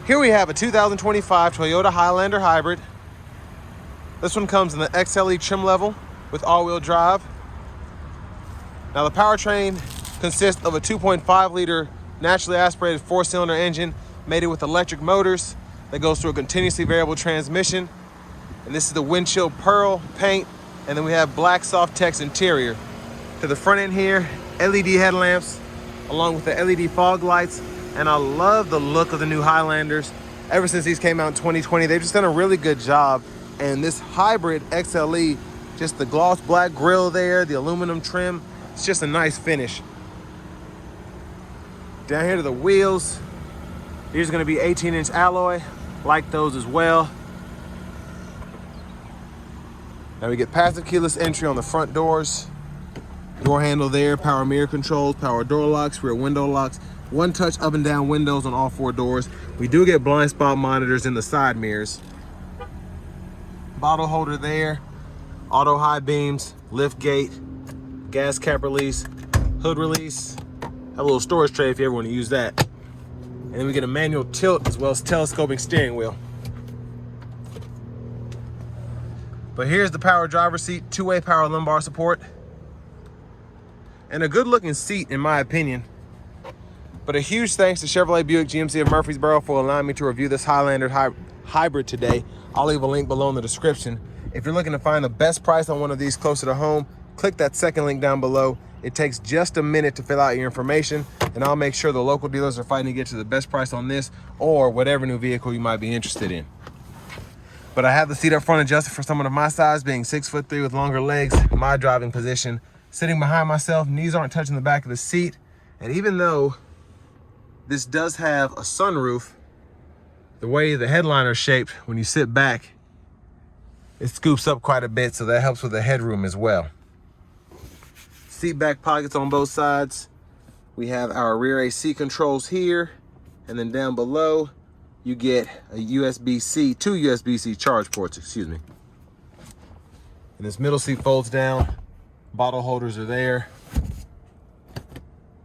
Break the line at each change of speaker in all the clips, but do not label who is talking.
Here we have a 2025 Toyota Highlander Hybrid. This one comes in the XLE trim level with all-wheel drive. Now the powertrain consists of a 2.5 liter naturally aspirated 4-cylinder engine mated with electric motors that goes through a continuously variable transmission. And this is the windshield pearl paint, and then we have black soft text interior. To the front end here, LED headlamps along with the LED fog lights. And I love the look of the new Highlanders. Ever since these came out in 2020, they've just done a really good job. And this hybrid XLE, just the gloss black grille there, the aluminum trim, it's just a nice finish. Down here to the wheels, these are gonna be 18-inch alloy, like those as well. Now we get passive keyless entry on the front doors. Door handle there, power mirror controls, power door locks, rear window locks, one-touch up and down windows on all 4 doors. We do get blind spot monitors in the side mirrors. Bottle holder there, auto high beams, lift gate, gas cap release, hood release. Have a little storage tray if you ever want to use that. And then we get a manual tilt as well as telescoping steering wheel. But here's the power driver's seat, 2-way power lumbar support. And a good looking seat in my opinion. But a huge thanks to Chevrolet Buick GMC of Murfreesboro for allowing me to review this Highlander Hybrid today. I'll leave a link below in the description. If you're looking to find the best price on one of these closer to home, click that second link down below. It takes just a minute to fill out your information, and I'll make sure the local dealers are fighting to get you the best price on this or whatever new vehicle you might be interested in. But I have the seat up front adjusted for someone of my size, being 6'3" with longer legs, my driving position. Sitting behind myself, knees aren't touching the back of the seat. And even though this does have a sunroof, the way the headliner is shaped, when you sit back, it scoops up quite a bit, so that helps with the headroom as well. Seat back pockets on both sides. We have our rear AC controls here, and then down below, you get a USB-C, 2 USB-C charge ports, excuse me. And this middle seat folds down. Bottle holders are there.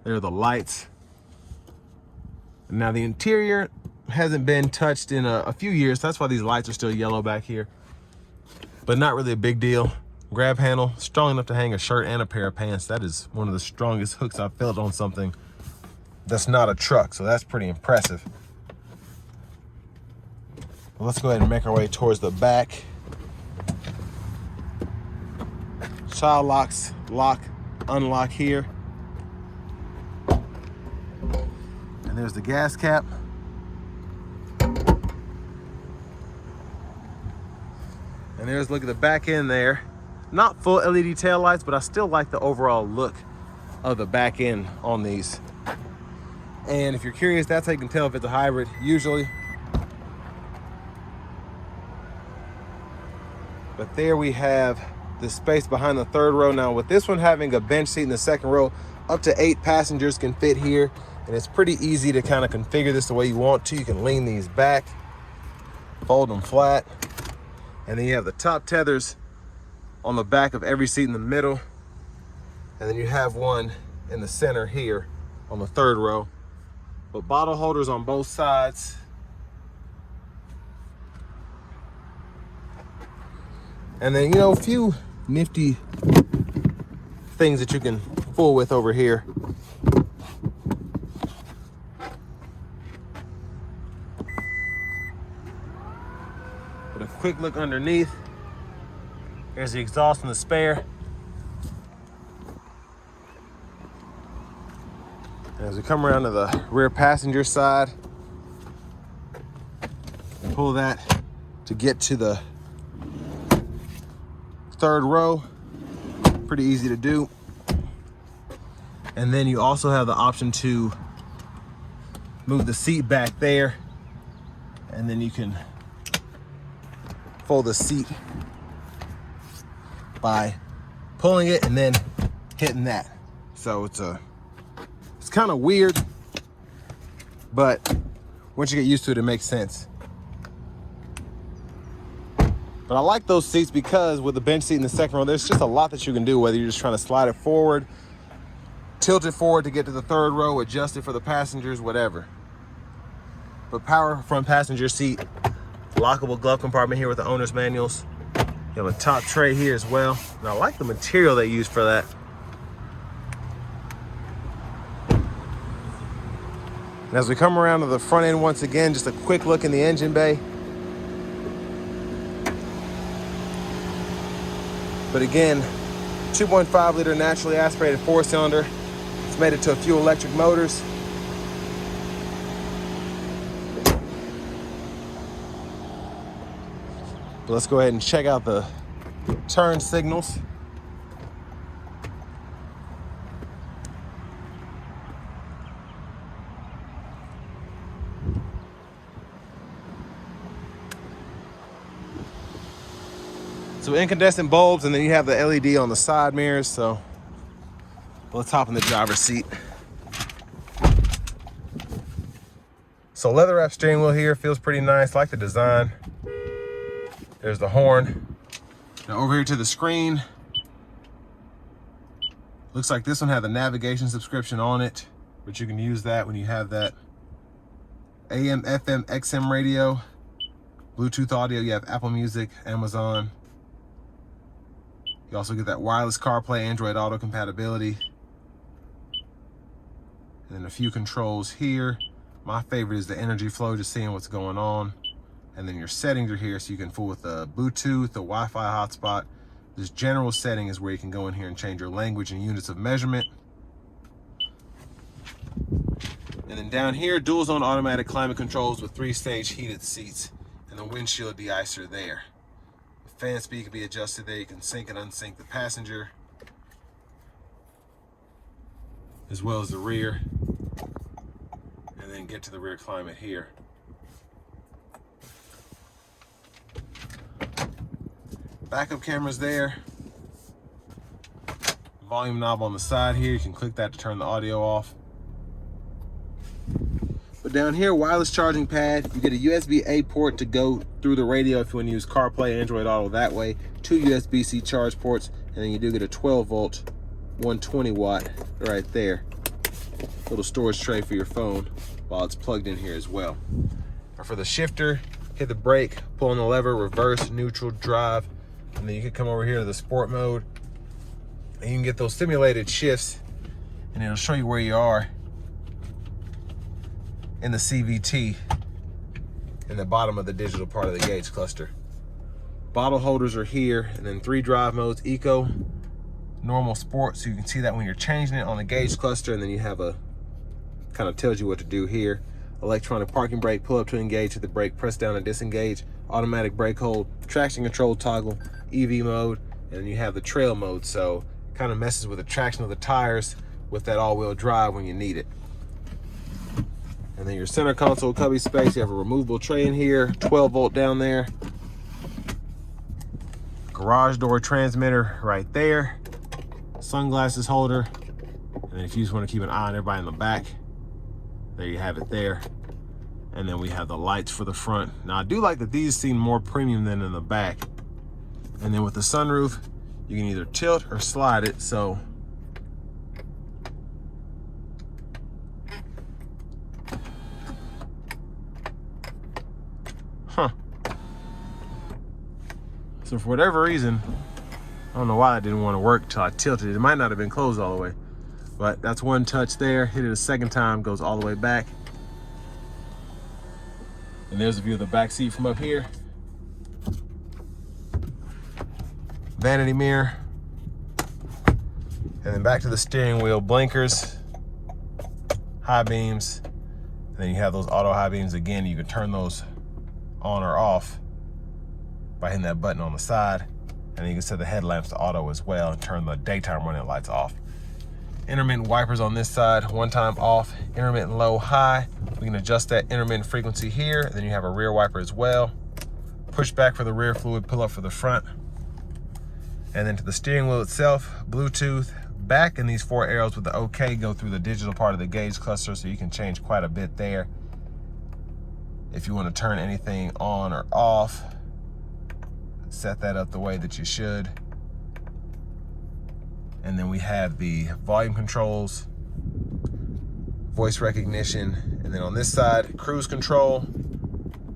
There are the lights. Now the interior hasn't been touched in a few years. That's why these lights are still yellow back here. But not really a big deal. Grab handle, strong enough to hang a shirt and a pair of pants. That is one of the strongest hooks I've felt on something that's not a truck. So that's pretty impressive. Well, let's go ahead and make our way towards the back. Child locks, lock, unlock here. And there's the gas cap. And there's a look at the back end there. Not full LED taillights, but I still like the overall look of the back end on these. And if you're curious, that's how you can tell if it's a hybrid, usually. But there we have the space behind the third row. Now with this one having a bench seat in the second row, up to 8 passengers can fit here. And it's pretty easy to kind of configure this the way you want to. You can lean these back, fold them flat. And then you have the top tethers on the back of every seat in the middle. And then you have one in the center here on the third row. But bottle holders on both sides. And then, you know, a few nifty things that you can fool with over here. But a quick look underneath. There's the exhaust and the spare. And as we come around to the rear passenger side, pull that to get to the third row. Pretty easy to do. And then you also have the option to move the seat back there, and then you can fold the seat by pulling it and then hitting that. So it's kind of weird, but once you get used to it, it makes sense. But I like those seats because with the bench seat in the second row, there's just a lot that you can do, whether you're just trying to slide it forward, tilt it forward to get to the third row, adjust it for the passengers, whatever. But power front passenger seat, lockable glove compartment here with the owner's manuals. You have a top tray here as well. And I like the material they use for that. And as we come around to the front end once again, just a quick look in the engine bay. But again, 2.5 liter naturally aspirated 4-cylinder. It's made it to a few electric motors. But let's go ahead and check out the turn signals. So incandescent bulbs, and then you have the LED on the side mirrors. So let's hop in the driver's seat. So leather wrap steering wheel here, feels pretty nice, like the design. There's the horn. Now over here to the screen. Looks like this one had the navigation subscription on it, but you can use that when you have that AM, FM, XM radio, Bluetooth audio. You have Apple Music, Amazon. You also get that wireless CarPlay, Android Auto compatibility. And then a few controls here. My favorite is the energy flow, just seeing what's going on. And then your settings are here, so you can fool with the Bluetooth, the Wi-Fi hotspot. This general setting is where you can go in here and change your language and units of measurement. And then down here, dual zone automatic climate controls with 3-stage heated seats and the windshield de-icer there. The fan speed can be adjusted there. You can sync and unsync the passenger, as well as the rear. And then get to the rear climate here. Backup cameras there. Volume knob on the side here. You can click that to turn the audio off. But down here, wireless charging pad. You get a USB-A port to go through the radio if you want to use CarPlay, Android Auto that way. 2 USB-C charge ports, and then you do get a 12-volt, 120-watt right there. Little storage tray for your phone while it's plugged in here as well. Or for the shifter, hit the brake, pull on the lever, reverse, neutral, drive. And then you can come over here to the sport mode, and you can get those simulated shifts, and it'll show you where you are in the CVT in the bottom of the digital part of the gauge cluster. Bottle holders are here, and then 3 drive modes: Eco, Normal, Sport. So you can see that when you're changing it on the gauge cluster, and then you have a, kind of tells you what to do here. Electronic parking brake, pull up to engage, hit the brake, press down to disengage, automatic brake hold, traction control toggle, EV mode, and then you have the trail mode. So kind of messes with the traction of the tires with that all-wheel drive when you need it. And then your center console cubby space, you have a removable tray in here, 12-volt down there. Garage door transmitter right there. Sunglasses holder. And then if you just want to keep an eye on everybody in the back, there you have it there. And then we have the lights for the front. Now I do like that these seem more premium than in the back. And then with the sunroof, you can either tilt or slide it. So so for whatever reason, I don't know why that didn't want to work till I tilted it. It might not have been closed all the way. But that's one touch there. Hit it a second time, goes all the way back. And there's a view of the back seat from up here. Vanity mirror. And then back to the steering wheel, blinkers, high beams. And then you have those auto high beams again. You can turn those on or off by hitting that button on the side. And then you can set the headlamps to auto as well and turn the daytime running lights off. Intermittent wipers on this side, one time off, intermittent low, high. We can adjust that intermittent frequency here. And then you have a rear wiper as well. Push back for the rear fluid, pull up for the front. And then to the steering wheel itself, Bluetooth, back, and these 4 arrows with the OK go through the digital part of the gauge cluster, so you can change quite a bit there. If you want to turn anything on or off, set that up the way that you should. And then we have the volume controls, voice recognition. And then on this side, cruise control,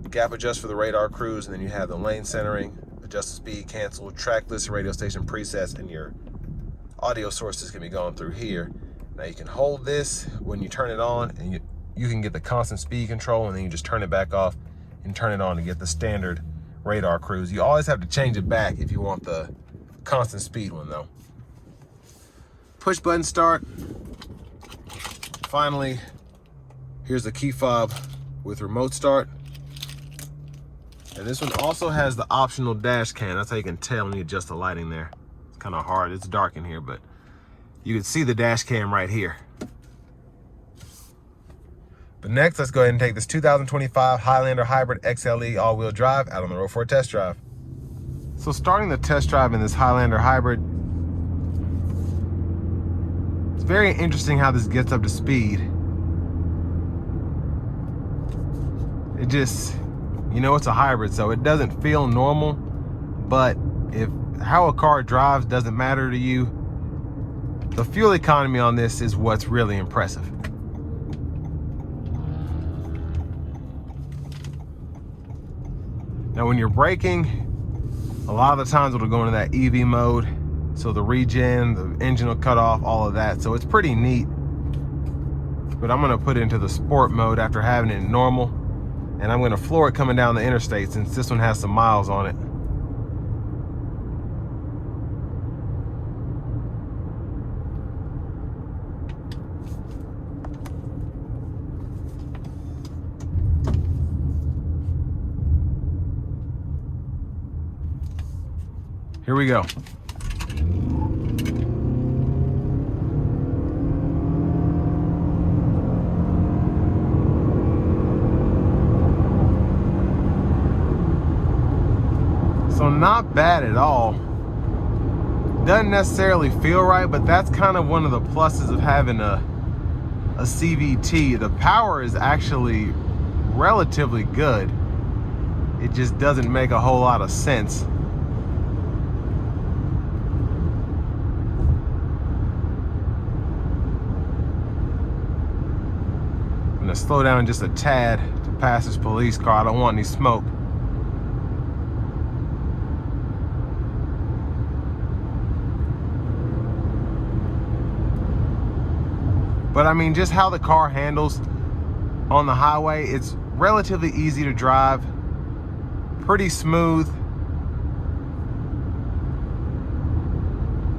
gap adjust for the radar cruise, and then you have the lane centering, adjust the speed, cancel, track list, radio station presets, and your audio sources can be going through here. Now you can hold this when you turn it on, and you can get the constant speed control, and then you just turn it back off and turn it on to get the standard radar cruise. You always have to change it back if you want the constant speed one though. Push button start. Finally, here's the key fob with remote start. And this one also has the optional dash cam. That's how you can tell when you adjust the lighting there. It's kind of hard, it's dark in here, but you can see the dash cam right here. But next, let's go ahead and take this 2025 Highlander Hybrid XLE all-wheel drive out on the road for a test drive. So starting the test drive in this Highlander Hybrid, it's very interesting how this gets up to speed. It just, you know, it's a hybrid, so it doesn't feel normal, but if how a car drives doesn't matter to you, the fuel economy on this is what's really impressive. Now when you're braking, a lot of the times it'll go into that EV mode. So the regen, the engine will cut off, all of that. So it's pretty neat. But I'm gonna put it into the sport mode after having it in normal. And I'm gonna floor it coming down the interstate since this one has some miles on it. Here we go. So not bad at all. Doesn't necessarily feel right, but that's kind of one of the pluses of having a CVT. The power is actually relatively good. It just doesn't make a whole lot of sense. I'm gonna slow down just a tad to pass this police car. I don't want any smoke. But I mean, just how the car handles on the highway, it's relatively easy to drive, pretty smooth,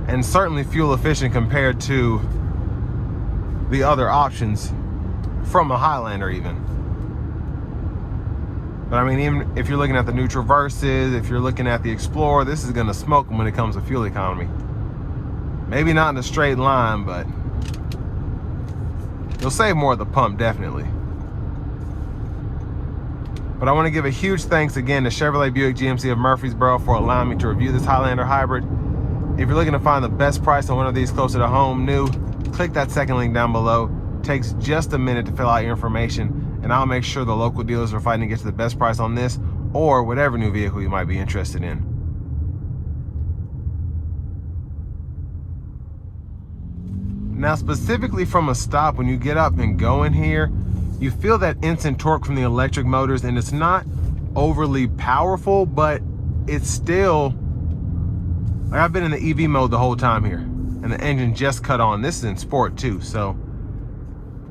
and certainly fuel efficient compared to the other options from a Highlander even. But I mean, even if you're looking at the neutral verses, if you're looking at the Explorer, this is gonna smoke when it comes to fuel economy. Maybe not in a straight line, but you'll save more at the pump, definitely. But I want to give a huge thanks again to Chevrolet Buick GMC of Murfreesboro for allowing me to review this Highlander Hybrid. If you're looking to find the best price on one of these closer to home, new, click that second link down below. It takes just a minute to fill out your information, and I'll make sure the local dealers are fighting to get to the best price on this or whatever new vehicle you might be interested in. Now specifically from a stop, when you get up and go in here, you feel that instant torque from the electric motors, and it's not overly powerful, but it's still, like, I've been in the EV mode the whole time here, and the engine just cut on. This is in sport too, so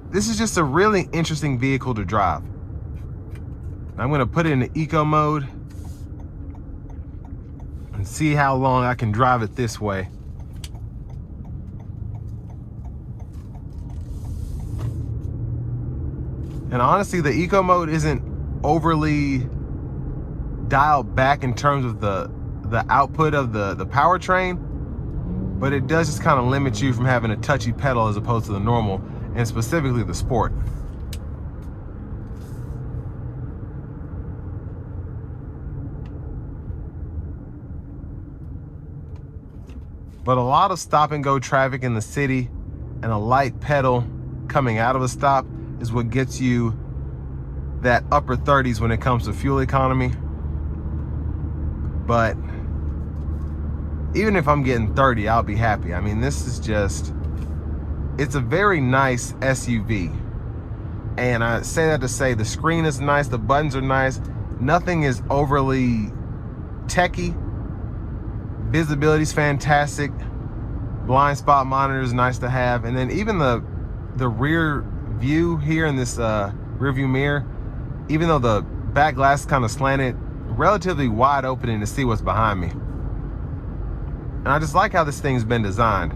this is just a really interesting vehicle to drive. I'm gonna put it in the eco mode and see how long I can drive it this way. And honestly, the eco mode isn't overly dialed back in terms of the output of the powertrain, but it does just kind of limit you from having a touchy pedal as opposed to the normal, and specifically the sport. But a lot of stop and go traffic in the city and a light pedal coming out of a stop is what gets you that upper 30s when it comes to fuel economy. But even if I'm getting 30, I'll be happy. I mean, this is just, it's a very nice SUV. And I say that to say the screen is nice, the buttons are nice, nothing is overly techy. Visibility's fantastic. Blind spot monitor is nice to have. And then even the rear view here in this rear view mirror, even though the back glass is kind of slanted, relatively wide opening to see what's behind me. And I just like how this thing's been designed.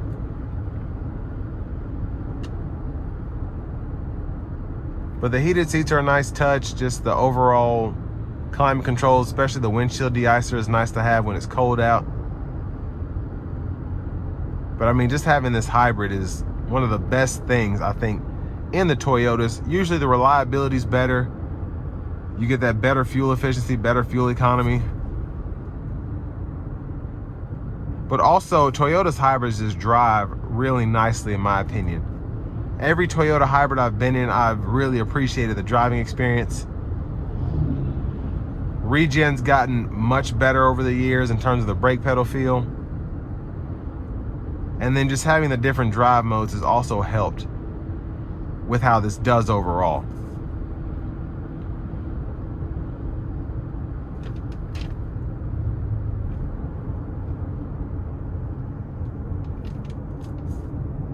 But the heated seats are a nice touch. Just the overall climate control, especially the windshield de-icer, is nice to have when it's cold out. But I mean, just having this hybrid is one of the best things, I think, in the Toyotas. Usually the reliability is better. You get that better fuel efficiency, better fuel economy. But also, Toyota's hybrids just drive really nicely, in my opinion. Every Toyota hybrid I've been in, I've really appreciated the driving experience. Regen's gotten much better over the years in terms of the brake pedal feel. And then just having the different drive modes has also helped with how this does overall.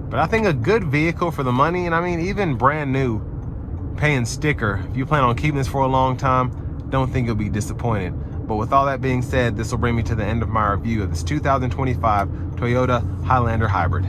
But I think a good vehicle for the money, and I mean even brand new, paying sticker, if you plan on keeping this for a long time, don't think you'll be disappointed. But with all that being said, this will bring me to the end of my review of this 2025 Toyota Highlander Hybrid.